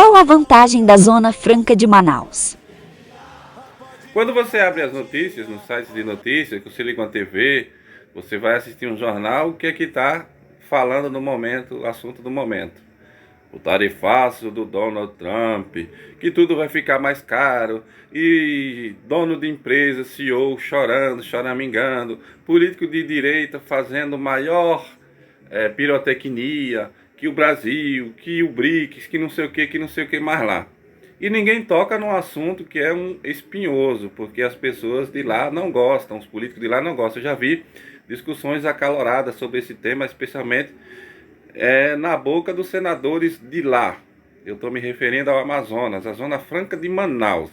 Qual a vantagem da Zona Franca de Manaus? Quando você abre as notícias, nos sites de notícias, que você liga uma TV, você vai assistir um jornal, o que é que está falando no momento, o assunto do momento? O tarifaço do Donald Trump, que tudo vai ficar mais caro, e dono de empresa, CEO chorando, choramingando, político de direita fazendo maior pirotecnia, que o Brasil, que o BRICS, que não sei o que mais lá. E ninguém toca num assunto que é um espinhoso, porque as pessoas de lá não gostam, os políticos de lá não gostam. Eu já vi discussões acaloradas sobre esse tema, especialmente na boca dos senadores de lá. Eu estou me referindo ao Amazonas, a Zona Franca de Manaus.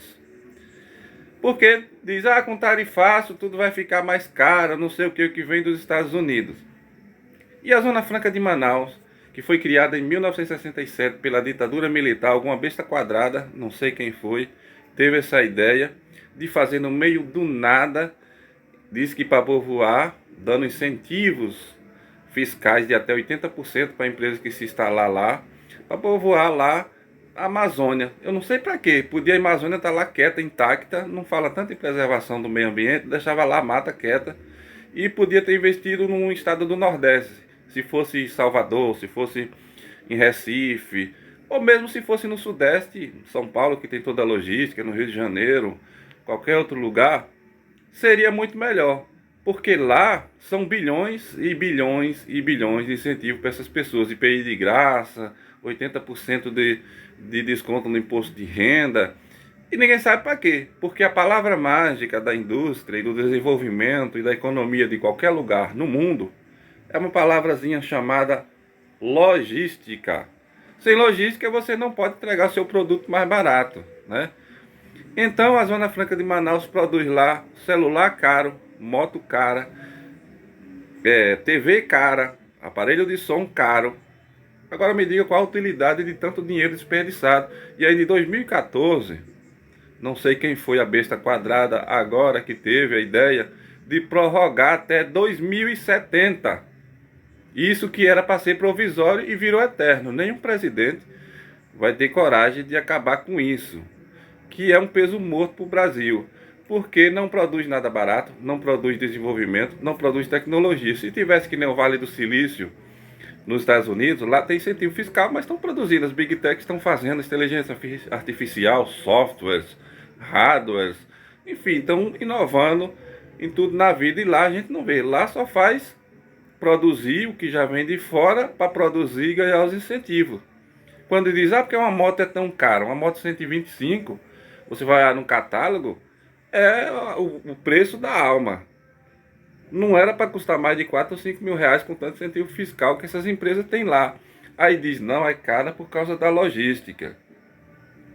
Porque diz, com tarifaço tudo vai ficar mais caro, não sei o que vem dos Estados Unidos. E a Zona Franca de Manaus, que foi criada em 1967 pela ditadura militar, alguma besta quadrada, não sei quem foi, teve essa ideia de fazer no meio do nada, diz que para povoar, dando incentivos fiscais de até 80% para empresas que se instalar lá, para povoar lá a Amazônia. Eu não sei para quê, podia a Amazônia estar lá quieta, intacta, não fala tanto em preservação do meio ambiente, deixava lá a mata quieta, e podia ter investido num estado do Nordeste, se fosse Salvador, se fosse em Recife, ou mesmo se fosse no Sudeste, São Paulo, que tem toda a logística, no Rio de Janeiro, qualquer outro lugar, seria muito melhor. Porque lá são bilhões e bilhões e bilhões de incentivo para essas pessoas, IPI de graça, 80% de desconto no imposto de renda, e ninguém sabe para quê. Porque a palavra mágica da indústria e do desenvolvimento e da economia de qualquer lugar no mundo é uma palavrazinha chamada logística. Sem logística você não pode entregar seu produto mais barato, né? Então a Zona Franca de Manaus produz lá celular caro, moto cara, TV cara, aparelho de som caro. Agora me diga qual a utilidade de tanto dinheiro desperdiçado. E aí de 2014, não sei quem foi a besta quadrada agora que teve a ideia de prorrogar até 2070. Isso que era para ser provisório e virou eterno. Nenhum presidente vai ter coragem de acabar com isso, que é um peso morto para o Brasil, porque não produz nada barato, não produz desenvolvimento, não produz tecnologia. Se tivesse que nem o Vale do Silício nos Estados Unidos, lá tem incentivo fiscal, mas estão produzindo, as Big Techs estão fazendo inteligência artificial, softwares, hardwares, enfim, estão inovando em tudo na vida, e lá a gente não vê. Lá só faz produzir o que já vem de fora para produzir e ganhar os incentivos. Quando diz, porque uma moto é tão cara, uma moto 125, você vai lá no catálogo, é o preço da alma. Não era para custar mais de 4 ou 5 mil reais com tanto incentivo fiscal que essas empresas têm lá. Aí diz, não, é cara por causa da logística.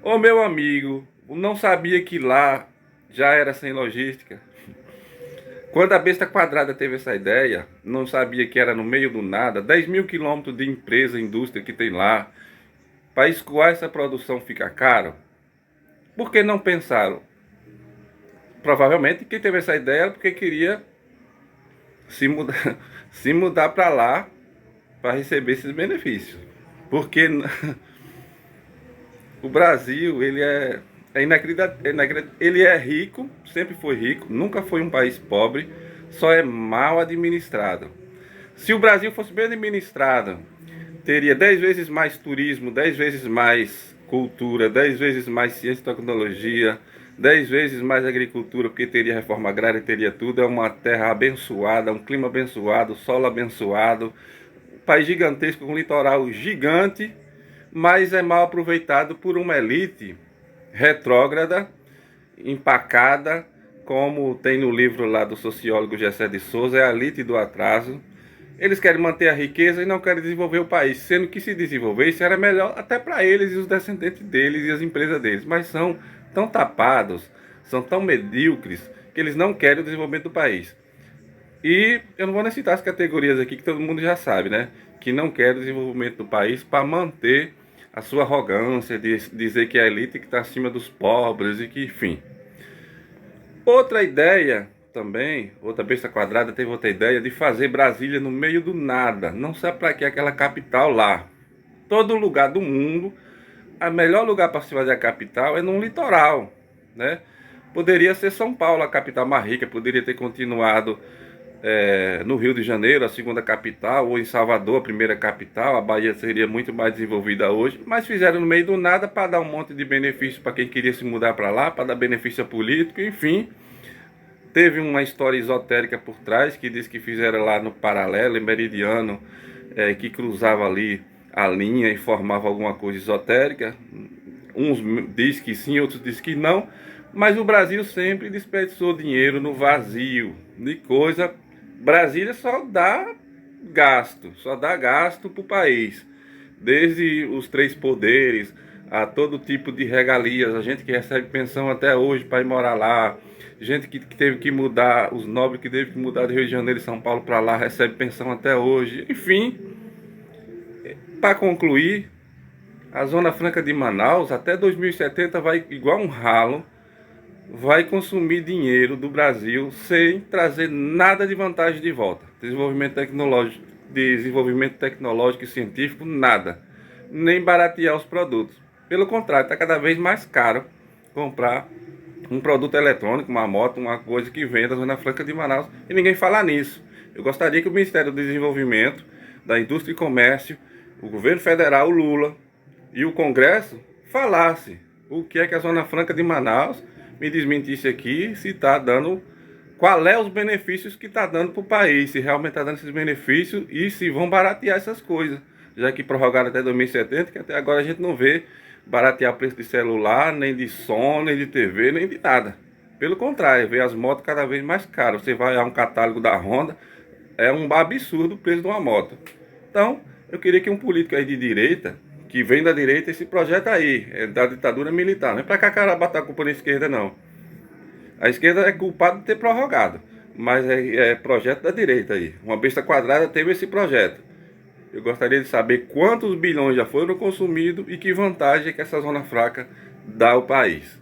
Ô meu amigo, não sabia que lá já era sem logística? Quando a besta quadrada teve essa ideia, não sabia que era no meio do nada, 10 mil quilômetros de empresa, indústria que tem lá, para escoar essa produção fica caro? Por que não pensaram? Provavelmente quem teve essa ideia era porque queria se mudar para lá para receber esses benefícios. Porque o Brasil, ele é rico, sempre foi rico, nunca foi um país pobre, só é mal administrado. Se o Brasil fosse bem administrado, teria 10 vezes mais turismo, 10 vezes mais cultura, 10 vezes mais ciência e tecnologia, 10 vezes mais agricultura, porque teria reforma agrária, teria tudo. É uma terra abençoada, um clima abençoado, solo abençoado, um país gigantesco, com um litoral gigante, mas é mal aproveitado por uma elite retrógrada, empacada, como tem no livro lá do sociólogo Gessé de Souza, é a elite do atraso. Eles querem manter a riqueza e não querem desenvolver o país, sendo que se desenvolvesse era melhor até para eles e os descendentes deles e as empresas deles, mas são tão tapados, são tão medíocres, que eles não querem o desenvolvimento do país. E eu não vou nem citar as categorias aqui que todo mundo já sabe, né? Que não quer o desenvolvimento do país para manter a sua arrogância de dizer que é a elite que está acima dos pobres e que, enfim. Outra ideia também, outra besta quadrada teve outra ideia de fazer Brasília no meio do nada. Não sabe para que aquela capital lá. Todo lugar do mundo o melhor lugar para se fazer a capital é no litoral, né? Poderia ser São Paulo, a capital mais rica, poderia ter continuado no Rio de Janeiro, a segunda capital, ou em Salvador, a primeira capital. A Bahia seria muito mais desenvolvida hoje, mas fizeram no meio do nada para dar um monte de benefício para quem queria se mudar para lá, para dar benefício político, enfim. Teve uma história esotérica por trás, que diz que fizeram lá no paralelo, em meridiano, que cruzava ali a linha e formava alguma coisa esotérica. Uns diz que sim, outros diz que não, mas o Brasil sempre desperdiçou dinheiro no vazio, de coisa. Brasília só dá gasto para o país, desde os 3 poderes, a todo tipo de regalias, a gente que recebe pensão até hoje para ir morar lá, gente que teve que mudar, os nobres que teve que mudar do Rio de Janeiro e São Paulo para lá, recebe pensão até hoje, enfim. Para concluir, a Zona Franca de Manaus até 2070 vai, igual um ralo, vai consumir dinheiro do Brasil sem trazer nada de vantagem de volta. Desenvolvimento tecnológico e científico, nada. Nem baratear os produtos. Pelo contrário, está cada vez mais caro comprar um produto eletrônico, uma moto, uma coisa que vem da Zona Franca de Manaus, e ninguém fala nisso. Eu gostaria que o Ministério do Desenvolvimento, da Indústria e Comércio, o governo federal, o Lula e o Congresso falasse o que é que a Zona Franca de Manaus, me desmentisse aqui se está dando, qual é os benefícios que está dando para o país, se realmente está dando esses benefícios e se vão baratear essas coisas, já que prorrogaram até 2070, que até agora a gente não vê baratear preço de celular, nem de som, nem de TV, nem de nada. Pelo contrário, vê as motos cada vez mais caras. Você vai a um catálogo da Honda, é um absurdo o preço de uma moto. Então, eu queria que um político aí de direita, que vem da direita, esse projeto aí, da ditadura militar, não é para cá cara botar a culpa na esquerda, não. A esquerda é culpada de ter prorrogado, mas é projeto da direita aí. Uma besta quadrada teve esse projeto. Eu gostaria de saber quantos bilhões já foram consumidos e que vantagem que essa Zona Franca dá ao país.